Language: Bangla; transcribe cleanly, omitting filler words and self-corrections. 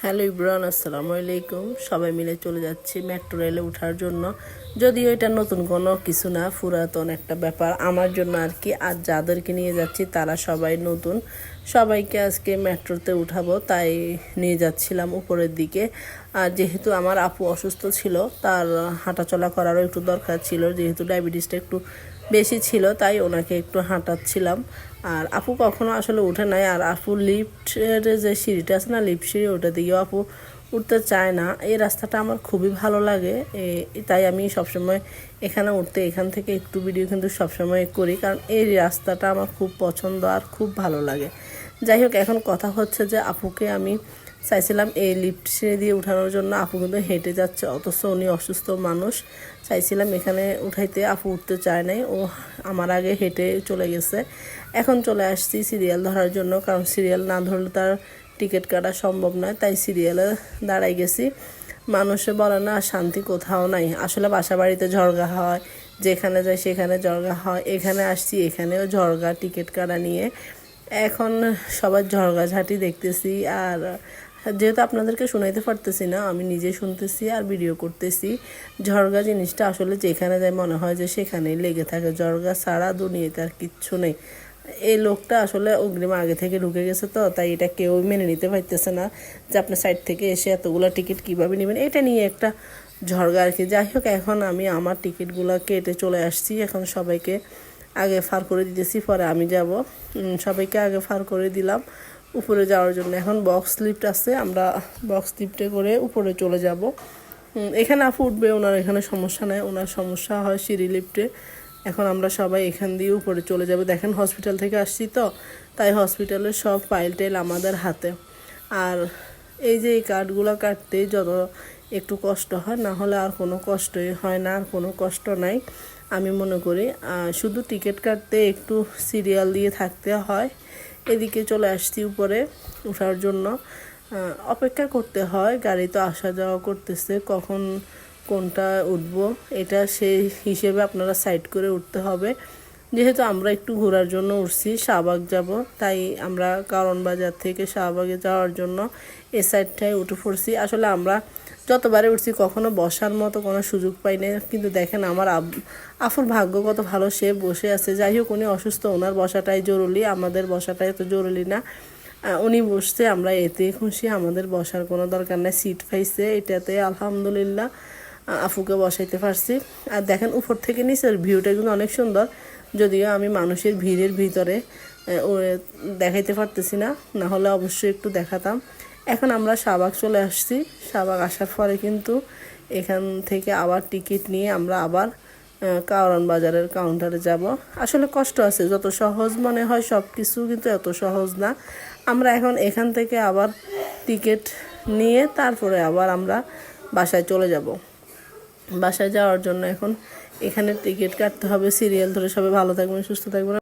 হ্যালো ইব্রান, আসসালামু আলাইকুম। সবাই মিলে চলে যাচ্ছি মেট্রো রেলে ওঠার জন্য। যদিও এটা নতুন কোনো কিছু না, পুরাতন একটা ব্যাপার আমার জন্য আর কি। আর যাদেরকে নিয়ে যাচ্ছি তারা সবাই নতুন, সবাইকে আজকে মেট্রোতে উঠাবো, তাই নিয়ে যাচ্ছিলাম উপরের দিকে। আর যেহেতু আমার আপু অসুস্থ ছিল, তার হাঁটাচলা করারও একটু দরকার ছিল, যেহেতু ডায়াবেটিসটা একটু বেশি ছিল, তাই ওনাকে একটু হাঁটাচ্ছিলাম। আর আপু কখনো আসলে উঠে নাই। আর আপু লিফটের যে সিঁড়িটা আছে না, লিফট সিঁড়ি, ওটা দিয়েও আপু উঠতে চায় না। এই রাস্তাটা আমার খুবই ভালো লাগে, তাই আমি সবসময় এখানে উঠতে, এখান থেকে একটু ভিডিও কিন্তু সবসময় করি, কারণ এই রাস্তাটা আমার খুব পছন্দ আর খুব ভালো লাগে। যাই হোক, এখন কথা হচ্ছে যে আপুকে আমি চাইছিলাম এই লিফট সিঁড়ি দিয়ে উঠানোর জন্য। আপু কিন্তু হেঁটে যাচ্ছে, অথচ উনি অসুস্থ মানুষ। চাইছিলাম এখানে উঠাইতে, আপু উঠতে চায় নাই, ও আমার আগে হেঁটে চলে গেছে। এখন চলে আসছি সিরিয়াল ধরার জন্য, কারণ সিরিয়াল না ধরলে তার টিকিট কাটা সম্ভব নয়, তাই সিরিয়ালে দাঁড়াই গেছি। মানুষে বলে না শান্তি কোথাও নাই। আসলে বাসা বাড়িতে ঝড়গা হয়, যেখানে যায় সেখানে ঝড়গা হয়। এখানে আসছি, এখানেও ঝড়গা টিকিট কাটা নিয়ে। এখন সবার ঝড়গাঝাঁটি দেখতেছি। আর যেহেতু আপনাদেরকে শোনাইতে পারতেছি না, আমি নিজে শুনতেছি আর ভিডিও করতেছি। ঝড়গা জিনিসটা আসলে যেখানে যায় মনে হয় যে সেখানেই লেগে থাকে। ঝড়গা ছাড়া দুনিয়াতে আর কিচ্ছু নেই। এই লোকটা আসলে অগ্রিম আগে থেকে ঢুকে গেছে, তো তাই এটা কেউ মেনে নিতে পারতেছে না যে আপনার সাইড থেকে এসে এতগুলো টিকিট কীভাবে নেবেন। এটা নিয়ে একটা ঝড়গা আর কি। যাই হোক, এখন আমি আমার টিকিটগুলো কেটে চলে আসছি। এখন সবাইকে আগে ফার করে দিতেছি, পরে আমি যাব। সবাইকে আগে ফার করে দিলাম উপরে যাওয়ার জন্য। এখন বক্স লিফট আছে, আমরা বক্স লিফটে করে উপরে চলে যাব। এখানে আপু উঠবে, ওনার এখানে সমস্যা নেই, ওনার সমস্যা হয় সিঁড়ি লিফটে। এখন আমরা সবাই এখান দিয়ে উপরে চলে যাব। দেখেন, হসপিটাল থেকে আসছি তো, তাই হসপিটালের সব ফাইল টাইল আমাদের হাতে। আর এই যে এই কার্ডগুলো কাটতে যত একটু কষ্ট হয়, না হলে আর কোনো কষ্টই হয় না, আর কোনো কষ্ট নাই আমি মনে করি। শুধু টিকিট কাটতে একটু সিরিয়াল দিয়ে থাকতে হয়। এদিকে চলে আসছি উপরে ওঠার জন্য। অপেক্ষা করতে হয়, গাড়ি তো আসা যাওয়া করতেছে, কখন কোনটা উঠবো এটা সেই হিসেবে আপনারা সাইড করে উঠতে হবে। যেহেতু আমরা একটু ঘোরার জন্য উঠছি, শাহবাগ যাব, তাই আমরা কারণ বাজার থেকে শাহবাগে যাওয়ার জন্য এ সাইডটায় উঠে পড়ছি। আসলে আমরা যতবারে উঠছি কখনো বসার মতো কোনো সুযোগ পাই না, কিন্তু দেখেন আমার আফুর ভাগ্য কত ভালো, সে বসে আছে। যাই হোক, উনি অসুস্থ, ওনার বসাটাই জরুরি, আমাদের বসাটাই এত জরুরি না। উনি বসছে, আমরা এতে খুশি, আমাদের বসার কোনো দরকার নেই। সিট পাইছে, এটাতে আলহামদুলিল্লাহ আফুকে বসাইতে পারছি। আর দেখেন, উপর থেকে নিচের ভিউটা কিন্তু অনেক সুন্দর, যদিও আমি মানুষের ভিড়ের ভিতরে দেখাইতে পারতেছি না, না হলে অবশ্যই একটু দেখাতাম। এখন আমরা শাহবাগ চলে আসছি। শাহবাগ আসার পরে কিন্তু এখান থেকে আবার টিকিট নিয়ে আমরা আবার কারণ বাজারের কাউন্টারে যাব। আসলে কষ্ট আছে, যত সহজ মনে হয় সব কিছু কিন্তু এত সহজ না। আমরা এখন এখান থেকে আবার টিকিট নিয়ে তারপরে আবার আমরা বাসায় চলে যাব। বাসায় যাওয়ার জন্য এখন এখানে টিকিট কাটতে হবে সিরিয়াল ধরে। সবাই ভালো থাকবেন, সুস্থ থাকবেন।